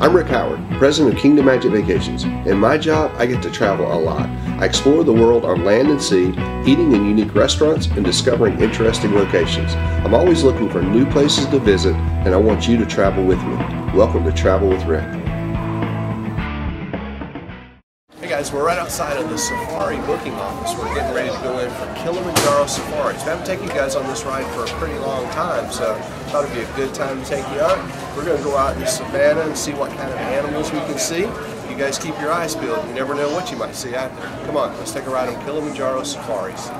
I'm Rick Howard, President of Kingdom Magic Vacations. In my job, I get to travel a lot. I explore the world on land and sea, eating in unique restaurants and discovering interesting locations. I'm always looking for new places to visit, and I want you to travel with me. Welcome to Travel with Rick. Hey guys, we're right outside of the Safari booking office. We're getting ready to go in for Kilimanjaro Safaris. We haven't taken you guys on this ride for a pretty long time, so I thought it'd be a good time to take you out. We're going to go out in the savannah and see what kind of animals we can see. You guys keep your eyes peeled. You never know what you might see out there. Come on, let's take a ride on Kilimanjaro Safaris.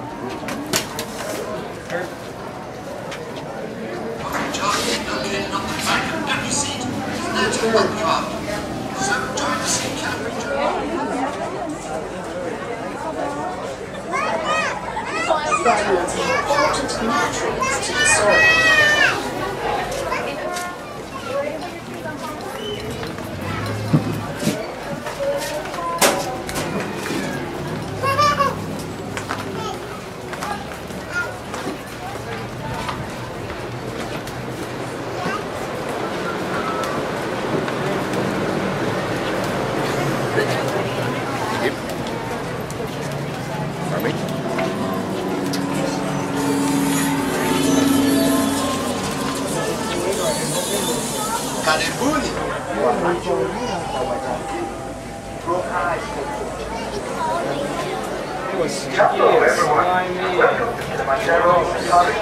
Important nutrients to the soil. Hello everyone, welcome to Kilimanjaro Safari.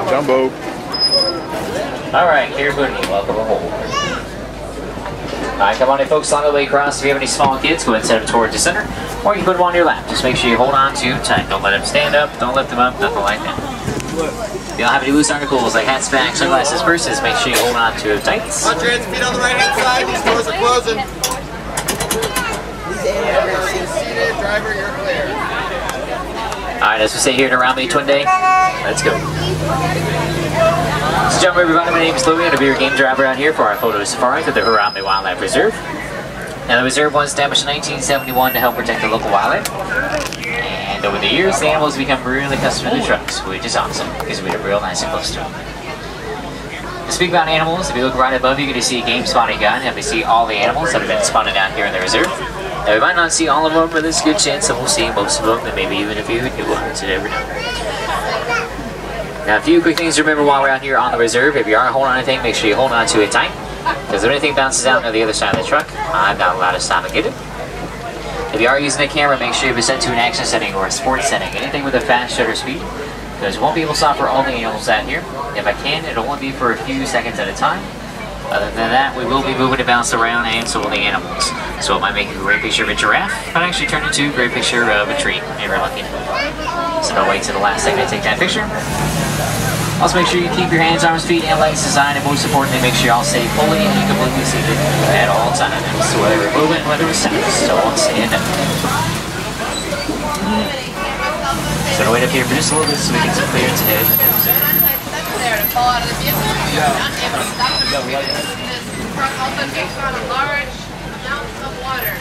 Jumbo. Alright, here Booney, welcome aboard. Alright, come on in folks along the way across. If you have any small kids, go ahead and set them towards the center. Or you can put them on your lap. Just make sure you hold on to tight. Don't let them stand up, don't lift them up, nothing like that. If you don't have any loose articles like hats, bags, sunglasses, purses, make sure you hold on to it tight. Watch your hands and feet on the right hand side. These doors are closing. Seated, driver, you're clear. Alright, as we say here in Around Me Twin Day, let's go. So jump everybody, my name is Louie and I'll be your game driver out here for our photo safari at the Harambe Wildlife Reserve. Now the reserve was established in 1971 to help protect the local wildlife. And over the years, the animals become really accustomed to the trucks, which is awesome because we are real nice and close to them. To speak about animals, if you look right above, you're going to see a game spotting gun and we see all the animals that have been spotted out here in the reserve. Now we might not see all of them, but there's a good chance that we'll see most of them and maybe even a few new ones, you never know. Now a few quick things to remember while we're out here on the reserve. If you are holding on to anything, make sure you hold on to it tight. Because if anything bounces out on the other side of the truck, I'm not allowed to stop and get it. If you are using a camera, make sure you have it set to an action setting or a sports setting. Anything with a fast shutter speed. Because we won't be able to stop for all the animals out here. If I can, it'll only be for a few seconds at a time. Other than that, we will be moving to bounce around and so will the animals. So it might make a great picture of a giraffe, but actually turn into a great picture of a tree, if you're lucky. So don't wait till the last second to take that picture. Also make sure you keep your hands, arms, feet, and legs designed, and most importantly, make sure you all stay fully and completely seated at all times. So whether we're moving, whether we're standing, so don't stand up. So to wait up here for just a little bit so we get some clearance ahead. There to fall out of the vehicle. Not able to stop the vehicle. This truck also takes on a large amount of water.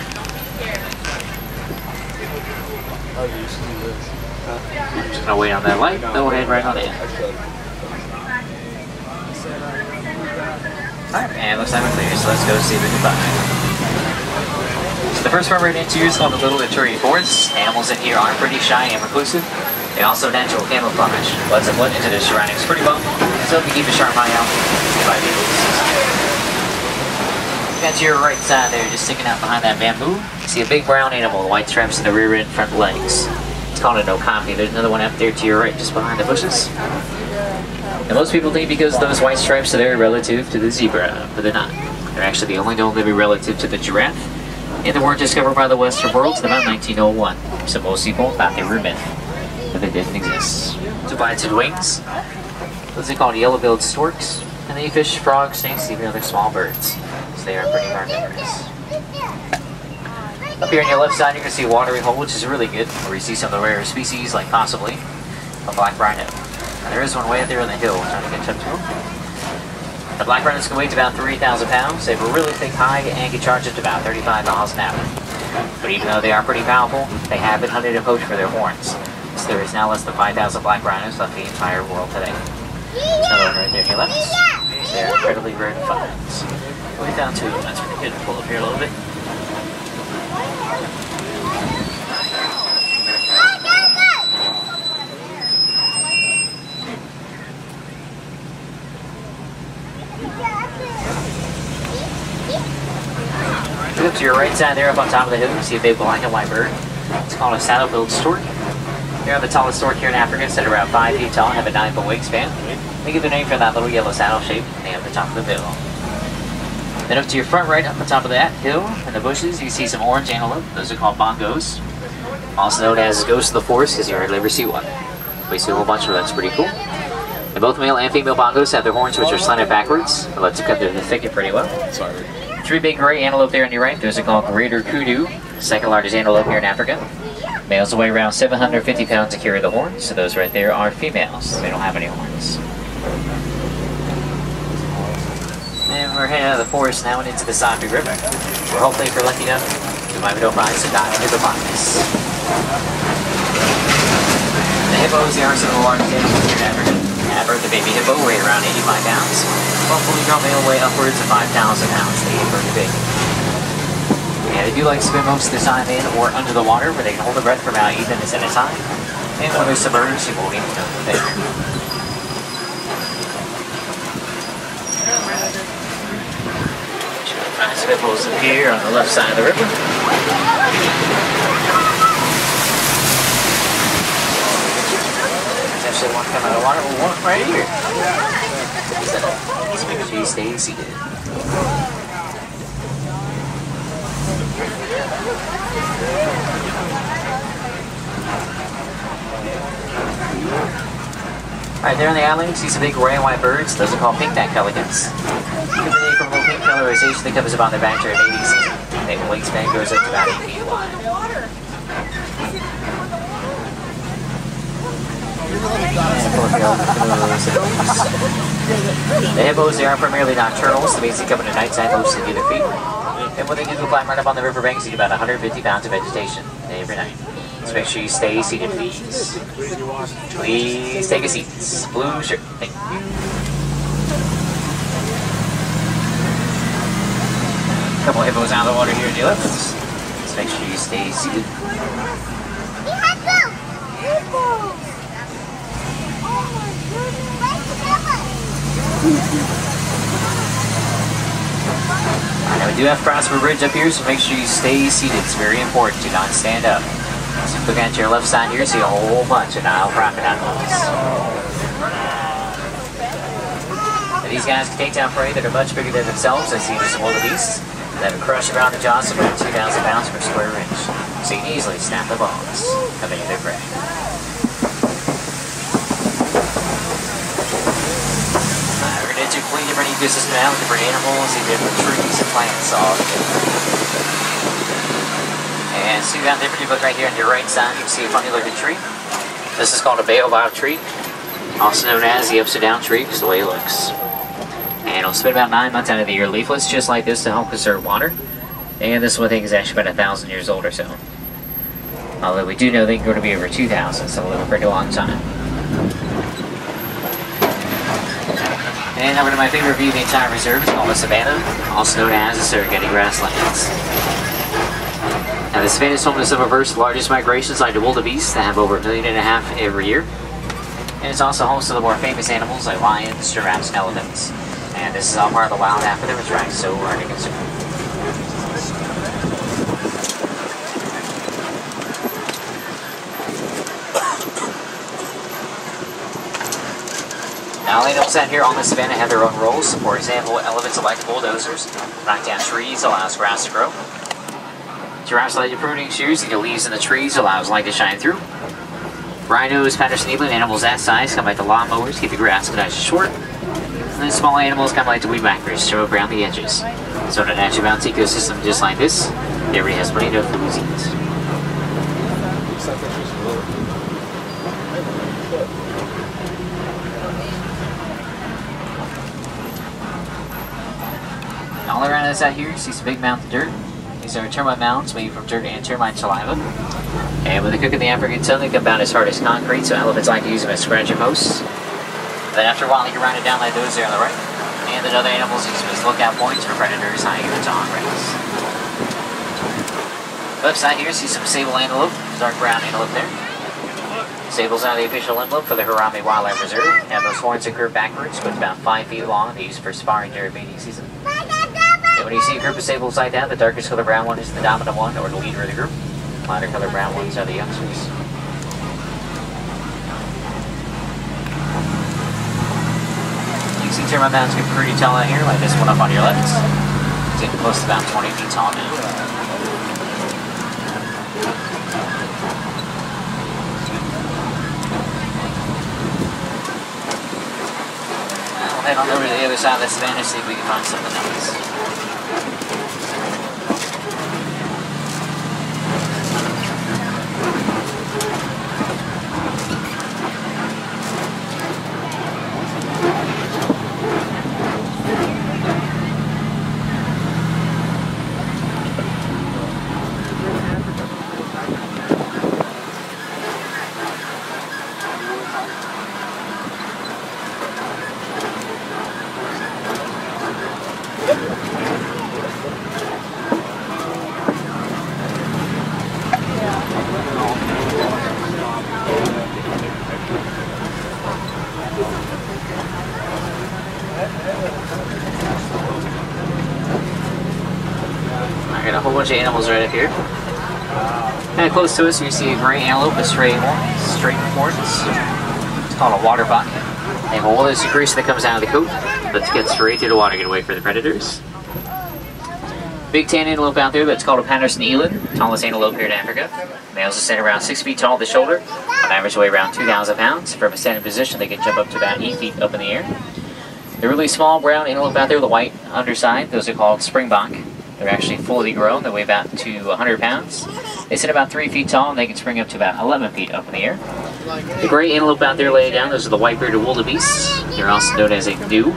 Don't be scared. I'm just gonna wait on that light. Go ahead right on in. Alright, and looks like we're clear, so let's go see if we can find it. So the first one we're into is called the Little Ituri Forest. Animals in here are pretty shy and reclusive. They also natural camouflage. Lets them blend into their surroundings pretty well. So if you keep a sharp eye out, you might be able to see something. Got to your right side there, just sticking out behind that bamboo. You see a big brown animal, the white stripes in the rear end, front legs. It's called an okapi. There's another one up there to your right, just behind the bushes. And most people think because those white stripes are there relative to the zebra, but they're not. They're actually the only known living relative to the giraffe. And they weren't discovered by the Western world until about 1901. So most people thought they were a myth, but they didn't exist. Divided wings. Those are called yellow-billed storks. And they fish, frogs, snakes, even other small birds. So they are pretty carnivorous. Up here on your left side, you can see a watering hole, which is really good, where you see some of the rare species, like possibly a black rhino. And there is one way up there on the hill, we're trying to catch up to them. The black rhinos can weigh to about 3,000 pounds. They have a really thick hide and can charge up to about 35 miles an hour. But even though they are pretty powerful, they have been hunted and poached for their horns. So there is now less than 5,000 black rhinos left in the entire world today. There's another one right there to your left. They're incredibly rare to find. We found two. That's pretty good. Pull up here a little bit. Look to your right side there up on top of the hill, you see a big black and white bird. It's called a saddle-billed stork. They're the tallest stork here in Africa. It's at around 5 feet tall and have a 9-foot wingspan. They get their name from that little yellow saddle shape they have at the top of the bill. Then up to your front right, up on top of that hill, in the bushes, you see some orange antelope. Those are called bongos. Also known as ghosts of the forest, because you hardly ever see one. We see a whole bunch of them. That's pretty cool. And both male and female bongos have their horns, which are slanted backwards. It lets you cut through the thicket pretty well. Sorry. 3 big gray antelope there on your right. Those are called greater kudu, second largest antelope here in Africa. Males weigh around 750 pounds to carry the horns, so those right there are females. They don't have any horns. And we're heading out of the forest now and into the Sabi River. We're hopefully, if you're lucky enough, you might be able to find some diamond hippopotamus. The hippos, they are some of the largest animals here in Africa. At birth, the baby hippo weigh around 85 pounds. While fully grown male weigh upwards of 5,000 pounds. They get pretty big. And they do like to spend most of the time in or under the water, where they can hold their breath for about 8 minutes at a time. And when they're submerged, you won't even know they're there. Find some hippos up here on the left side of the river. There's actually one coming out of the water, one right here. Let's make sure you stay seated. Alright, there in the alley, you see some big gray and white birds. Those are called pink-necked pelicans. Typically from low pink colorization that covers about their back during mating season. Their wingspan goes up to about 8 feet wide. The hippos, they are primarily nocturnal, so they basically come in at nighttime, mostly near their feet. And when they do climb right up on the riverbanks, you get about 150 pounds of vegetation every night. So make sure you stay seated, please. Please take a seat. Blue shirt. Thank you. A couple hippos out of the water here to your left. Just make sure you stay seated. Now we do have Prosper Bridge up here, so make sure you stay seated. It's very important. Do not stand up. So looking at your left side here, see a whole bunch of Nile crocodiles. Now these guys can take down prey that are much bigger than themselves, as seen as some wildebeests. They have a crush around the jaws of about 2,000 pounds per square inch. So you can easily snap the bones of any of their prey. We're going to do a completely different ecosystem now with different animals, different trees and plants all together. And see down there, if you look right here on your right side, you can see a funny looking tree. This is called a baobab tree, also known as the upside down tree, because the way it looks. And it'll spend about 9 months out of the year leafless, just like this, to help conserve water. And this one thing is actually about 1,000 years old or so. Although we do know they can grow to be over 2,000, so they'll live a pretty long time. And over to my favorite view of the entire reserve, it's called the Savannah, also known as the Serengeti grasslands. Now the Savannah is home to some of Earth's largest migrations like the wildebeest that have over 1.5 million every year. And it's also home to the more famous animals like lions, giraffes, and elephants. And this is all part of the wild Africa, which tries so hard to conserve. Now animals out here on the Savannah have their own roles. For example, elephants are like bulldozers, knock down trees, allows grass to grow. Giraffes like the pruning shears and the leaves in the trees allows light to shine through. Rhinos, Patterson-Eland, animals that size come like the lawnmowers, keep the grass nice and short. And then small animals come like the weed whackers, show up around the edges. So in a naturally balanced ecosystem just like this, everybody has plenty of food to eat. All around us out here, you see some big mounds of dirt. These are termite mounds made from dirt and termite saliva. And when they cook in the African sun, they come out as hard as concrete, so elephants like to use them as scratching posts. Then after a while, you can round it down like those there on the right. And then other animals use them as lookout points for predators hiding in the tall grass. Left side here, you see some sable antelope, dark brown antelope there. Sables are the official emblem for the Harambe Wildlife Reserve. Have those horns that curve backwards, but about 5 feet long. They use for sparring during mating season. And when you see a group of sables like that, the darkest color brown one is the dominant one, or the leader of the group. Lighter color brown ones are the youngsters. You can see termite mounds get pretty tall out here, like this one up on your left. It's getting close to about 20 feet tall now. We'll head on over to the other side of the savannah, see if we can find something else. I got a whole bunch of animals right up here. Kind of close to us, you see a gray antelope with straight horns. It's called a water buck. They have a woolly secretion that comes out of the coat that gets straight through the water to get away from the predators. Big tan antelope out there that's called a Patterson eland, tallest antelope here in Africa. Males are stand around 6 feet tall at the shoulder, on average weigh around 2,000 pounds. From a standing position, they can jump up to about 8 feet up in the air. The really small brown antelope out there with a white underside, those are called springbok. They're actually fully grown. They weigh about to 100 pounds. They sit about 3 feet tall, and they can spring up to about 11 feet up in the air. The gray antelope out there laying down, those are the white-bearded wildebeests. They're also known as a gnu.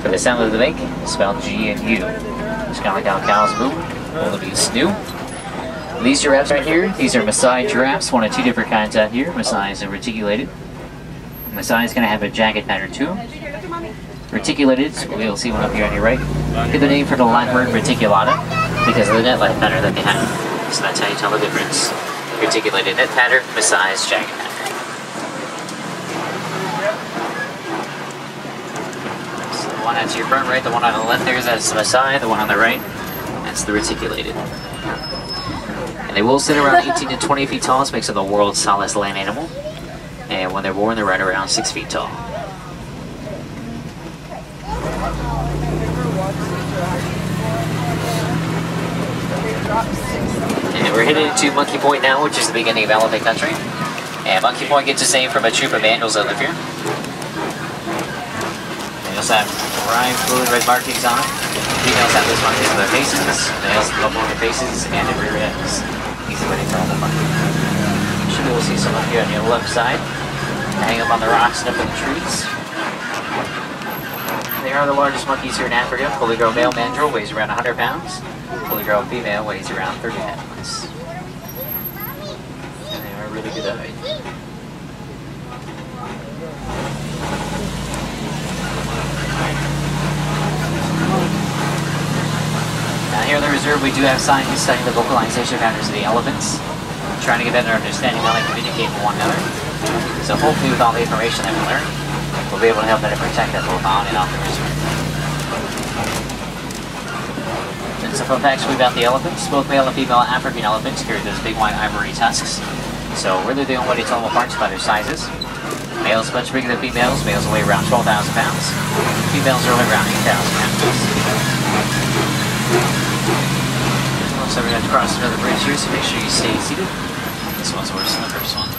For the sound that they make, spelled G and U. It's kind of like how cows move. Wildebeest gnu. These giraffes right here, these are Maasai giraffes, one of two different kinds out here. Maasai is a reticulated. Maasai is going to have a jagged pattern to them. Reticulated, so we'll see one up here on your right. Get the name for the Latin word reticulata because of the net light pattern that they have. So that's how you tell the difference. Reticulated net pattern, Maasai's jagged pattern. So the one out to your front right, the one on the left there is that's the Maasai, the one on the right, that's the reticulated. And they will sit around 18 to 20 feet tall, this makes them the world's tallest land animal. And when they're born, they're right around 6 feet tall. And we're headed into Monkey Point now, which is the beginning of elephant country. And Monkey Point gets its name from a troop of vandals that live here. They also have bright blue and red markings on them. Females have those markings on their faces, males have them on their faces and their rear ends. Easy way to tell them apart. Usually we'll see some up here on your left side, hang up on the rocks and up in the trees. They are the largest monkeys here in Africa. Fully grown male mandrill weighs around 100 pounds. Fully grown female weighs around 30 pounds. And they are really good at it. Now here in the reserve we do have scientists studying the vocalization patterns of the elephants, trying to get better understanding how they communicate with one another. So hopefully with all the information that we learn, we'll be able to help better protect them both on and off the reserve. And some fun facts about the elephants. Both male and female African elephants carry those big white ivory tusks. So really the only way to tell them apart is by their sizes. Males much bigger than females. Males weigh around 12,000 pounds. Females are only around 8,000 pounds. So we're going to cross another bridge here, so make sure you stay seated. This one's worse than the first one.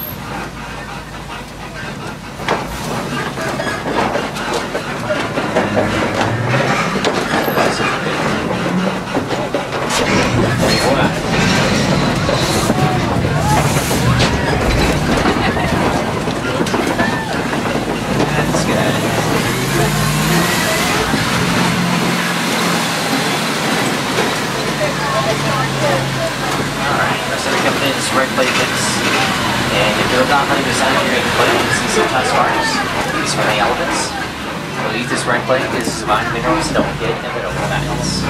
play pins. And if you're not playing beside your main play, you see some tusk marks. These are the elements. We'll eat this red plate because it's vitamin minerals don't get in the middle of the balance.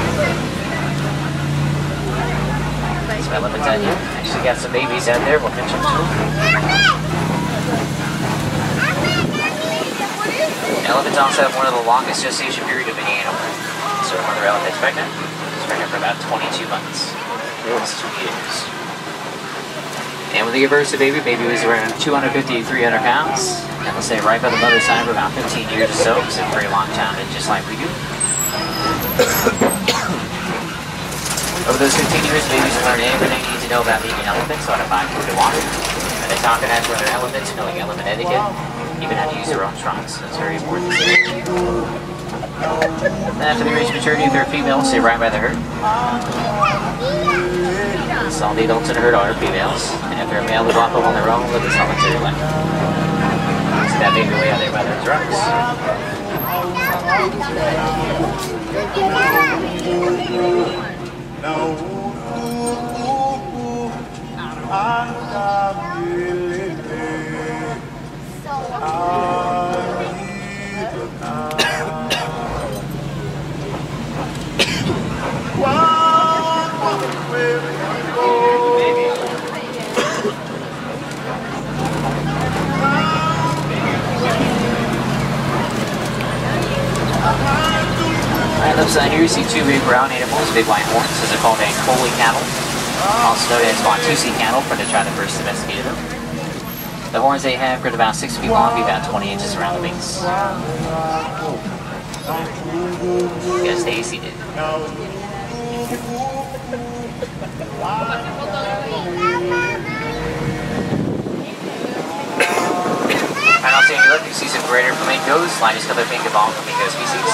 Some elephants out here. Actually got some babies out there. We'll catch them too. Elephants also have one of the longest gestation period of any animal. So a mother elephant's pregnant. It's pregnant for about 22 months. This is 2 years. And when they give birth to baby weighs around 250 to 300 pounds. And they'll stay right by the mother's side for about 15 years or so. It's a very long time, just like we do. Over those 15 years, babies will learn everything they need to know about being an elephant, so how to find food and water. And they talk and act with other elephants, knowing elephant etiquette, even how to use their own trunks. That's very important. And after they reach maturity, they're females, stay right by the herd. So all the adults in the herd are females. And if they're a male, they walk up on their own, live a solitary life. See that baby way out there by their trunks. Right left side here you see two big brown animals, big white horns. Those are called Ankoli cattle, also known as Watusi cattle, for the tribe that first domesticated them. The horns they have are about 6 feet long, be about 20 inches around the base. Yes, Stacy did. Right now, if you look, you see some greater flamingos, lightest color pink of all flamingo species.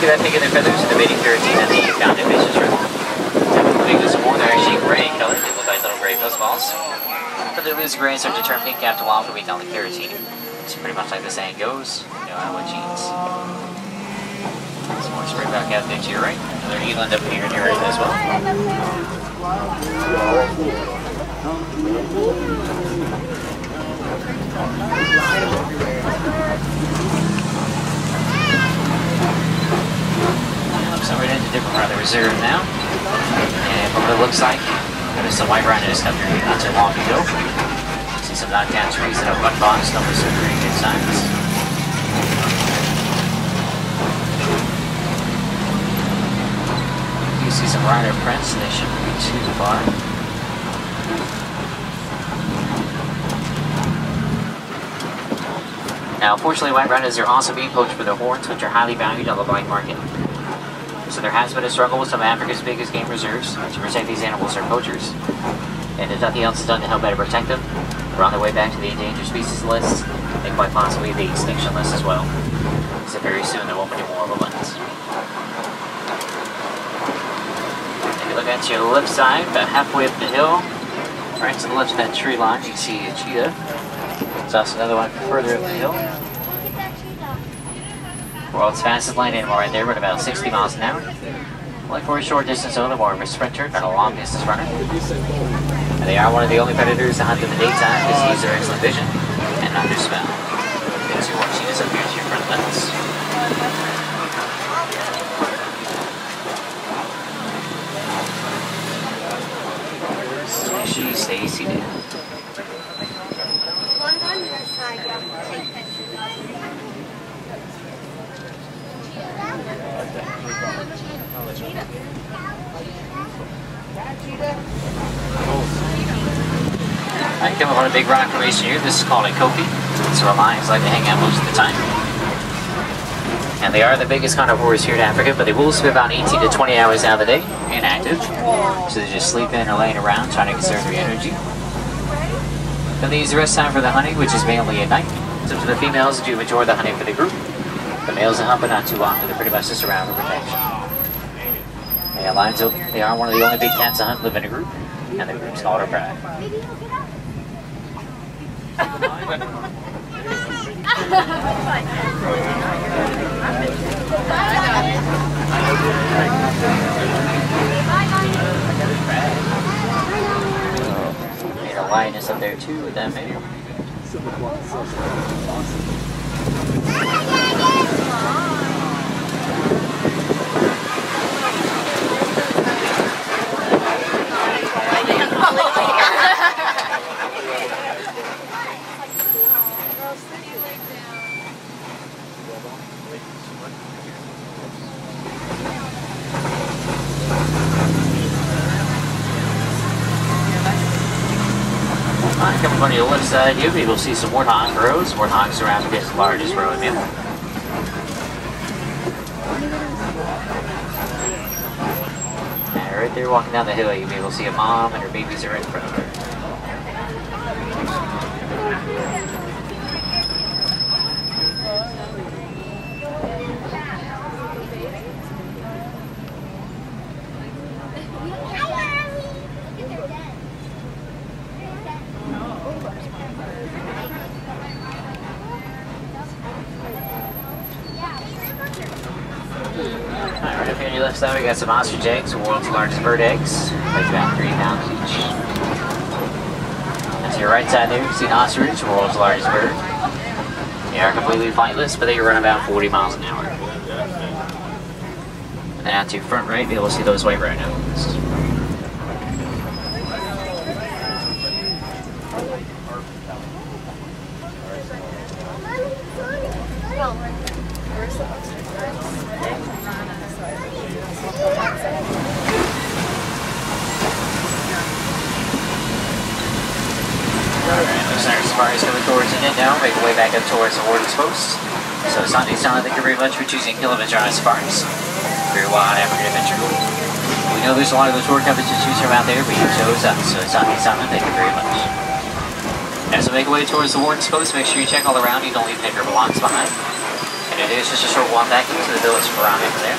See that pink in their feathers and the mating keratin that they found in fish and shrimp. Flamingos are more, they're actually gray in color. They look like little gray puzzballs. But they lose gray and start to turn pink after a while for weak on the keratin. It's pretty much like the saying goes, you know how it genes. Some more spray back out there to your right. Another eland up here to your right as well. So we're into a different part of the reserve now. And from what it looks like, there's some white rhinos up here not too long ago. See some knockdown trees and a run box, numbers some pretty good signs. You see some rhino prints, and they shouldn't be too far. Now, unfortunately, white rhinos are also being poached for their horns, which are highly valued on the black market. So there has been a struggle with some of Africa's biggest game reserves to protect these animals from poachers. And if nothing else is done to help better protect them, they're on their way back to the endangered species list, and quite possibly the extinction list as well. So very soon there won't be any more abundance. If you look at your left side, about halfway up the hill, right to the left of that tree line, you can see a cheetah. There's also another one further up the hill. World's fastest land animal right there, at about 60 miles an hour. Like for a short distance though, they're more of a sprinter, not a long distance runner. And they are one of the only predators to hunt in the daytime because they use their excellent vision and not their smell. There's two more cheetahs up here to your front left. Make sure you stay seated. I come up on a big rock formation here. This is called a kopi. It's where lions like to hang out most of the time. And they are the biggest carnivores here in Africa, but they will spend about 18 to 20 hours out of the day inactive. So they're just sleeping or laying around trying to conserve their energy. Then they use the rest time for the hunting, which is mainly at night. So to the females do enjoy the hunting for the group. The males will hunt, but not too often. They're pretty much just around for protection. Yeah, lions, they are one of the only big cats to hunt, live in a group, and the group's called a pride. quietness up there too with that menu. Coming on your left side, you'll be able to see some warthog rows. Warthogs around this largest row of meal. And right there walking down the hill, you'll be able to see a mom and her babies are in front of her. Alright, up here on your left side, we got some ostrich eggs, the world's largest bird eggs. Weighs about 3 pounds each. And to your right side there, you can see an ostrich, the world's largest bird. They are completely flightless, but they run about 40 miles an hour. And then out to your front right, you'll be able to see those white rhinos. Looks like our safari is coming towards an end now, make our way back up towards the Warden's Post. So Sunday Sound, thank you very much for choosing Kilimanjaro Safaris for your wild African adventure. We know there's a lot of the tour companies to choose from out there, but you chose us, so Sunday Sound, thank you very much. As we make our way towards the Warden's Post, make sure you check all around, you don't leave any of your belongings behind. And it is just a short walk back into the village from around over there.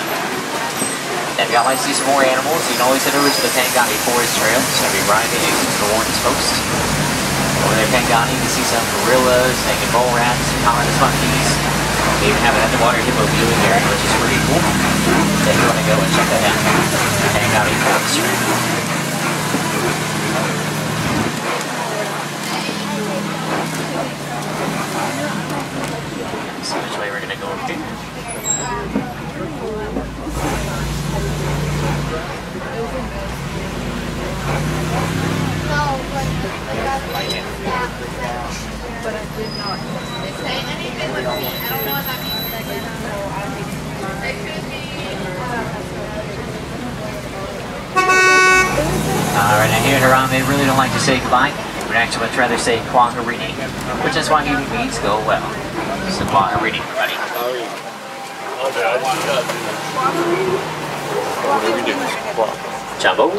And if y'all like to see some more animals, you can always head over to the Pangani Forest Trail. It's going to be right next to the Warden's Post. Over there, Pangani, you can see some gorillas, naked mole rats, colonist monkeys. They even have an underwater hippo viewing area, which is pretty cool. So if you want to go and check that out, Pangani Forest Trail. So which way we're going to go over here. But I did not. They say anything with me. I don't know what that means. They could be. Alright, now here in Iran, they really don't like to say goodbye. We'd actually much rather say Kwaharini, which is why he means go well. So Kwaharini, everybody. Jumbo.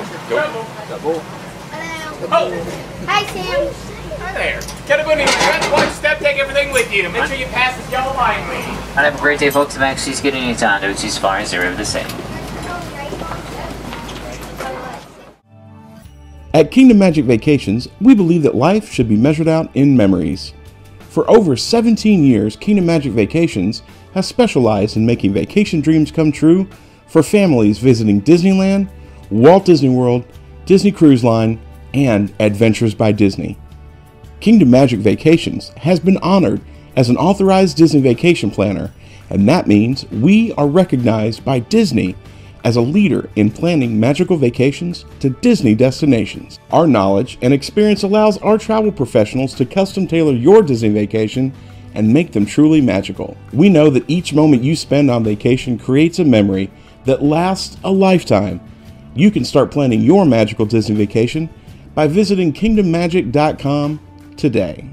Hi, Sam. Hi there. Get a good evening. Watch step, take everything with you. Make sure you pass this yellow line, lady. And have a great day, folks. If actually getting any time to as far as they're able to say. At Kingdom Magic Vacations, we believe that life should be measured out in memories. For over 17 years, Kingdom Magic Vacations has specialized in making vacation dreams come true for families visiting Disneyland, Walt Disney World, Disney Cruise Line, and Adventures by Disney. Kingdom Magic Vacations has been honored as an authorized Disney vacation planner, and that means we are recognized by Disney as a leader in planning magical vacations to Disney destinations. Our knowledge and experience allows our travel professionals to custom tailor your Disney vacation and make them truly magical. We know that each moment you spend on vacation creates a memory that lasts a lifetime. You can start planning your magical Disney vacation by visiting kingdommagic.com today.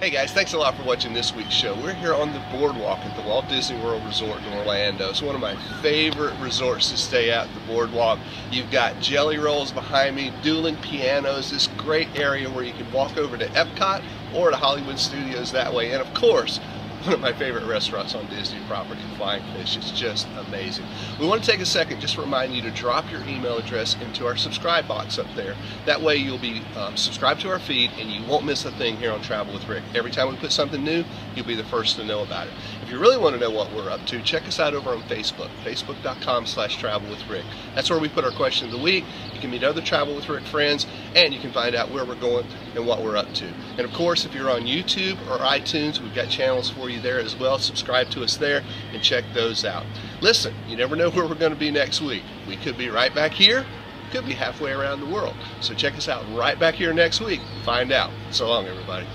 Hey guys, thanks a lot for watching this week's show. We're here on the boardwalk at the Walt Disney World Resort in Orlando. It's one of my favorite resorts to stay at, the boardwalk. You've got jelly rolls behind me, dueling pianos, this great area where you can walk over to Epcot or to Hollywood Studios that way. And of course, one of my favorite restaurants on Disney property, Flying Fish. It's just amazing. We want to take a second just to remind you to drop your email address into our subscribe box up there. That way you'll be subscribed to our feed and you won't miss a thing here on Travel with Rick. Every time we put something new, you'll be the first to know about it. If you really want to know what we're up to, check us out over on Facebook, facebook.com/travelwithrick. That's where we put our question of the week. You can meet other Travel with Rick friends, and you can find out where we're going and what we're up to. And of course, if you're on YouTube or iTunes, we've got channels for you there as well. Subscribe to us there and check those out. Listen, you never know where we're going to be next week. We could be right back here, could be halfway around the world. So check us out right back here next week and find out. So long, everybody.